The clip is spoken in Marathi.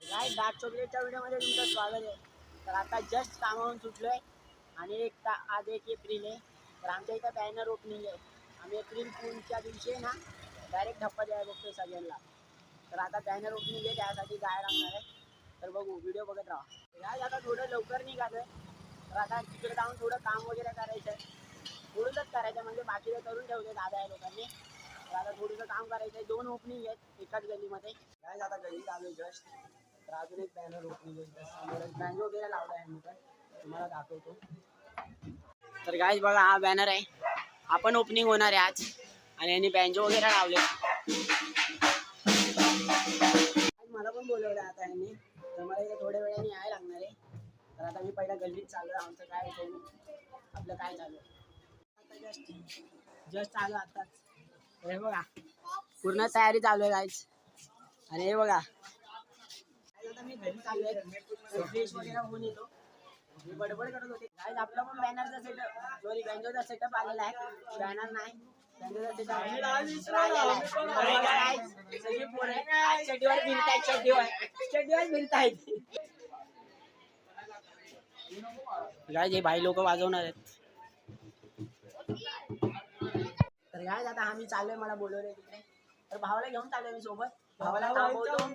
काय डार्क चॉकलेटच्या व्हिडिओमध्ये तुमचं स्वागत आहे. तर आता जस्ट कामावरून सुटलोय आणि आज 1 एप्रिल आहे. तर आमच्या इथं बॅनर ओपनिंग आहे. आम्ही एप्रिल फूलच्या दिवशी ना डायरेक्ट धप्पा द्यायला बघतोय सगळ्यांना. तर आता बॅनर ओपनिंग आहे, त्यासाठी जायला लागणार आहे. तर बघू, व्हिडिओ बघत राहा. काय आता थोडं लवकर निघालोय. तर आता तिकडे जाऊन थोडं काम वगैरे करायचं आहे. थोडंसंच करायचं म्हणजे बाकीचं करून ठेवते दादा या लोकांनी. तर आता थोडंसं काम करायचं आहे. 2 ओपनिंग आहेत एकाच गल्लीमध्ये. काय आता गल्लीत आलोय जस्ट. तर अजून एक बॅनर ओपनिंग आहे. बॅनर वगैरे लावला आहे मी, पण तुम्हाला दाखवतो. तर गाईज बघा, हा बॅनर आहे. आपण ओपनिंग होणार आहे आज आणि यांनी बँजो वगैरे लावले. मला पण बोलवलं आता यांनी, तर मला इथे थोड्या वेळाने यायला लागणार आहे. तर आता मी पहिला गल्लीत चालू आहे. आमचं काय आपलं काय चालू आहे आता जस्ट चालू आताच. हे बघा पूर्ण तयारी चालू आहे गाईज. आणि हे बघा आता मी घरी चाललोय, फ्रेश वगैरे होऊन येतो. मी बडबड करत होते. गाईज आपला पण बॅनरचा सेटअप, सॉरी बँजोचा सेटअप आलेला आहे. बॅनर नाही, बँजोचा सेटअप सगळी पोरं चड्डीवर फिरतायत, चड्डीवर फिरतायत. गाईज हे भाई लोक वाजवणार आहेत. तर गाईज आता आम्ही चाललोय, मला बोलवलंय तिकडे. तर भावाला घेऊन चाललोय मी सोबत. भावाला थांबवतो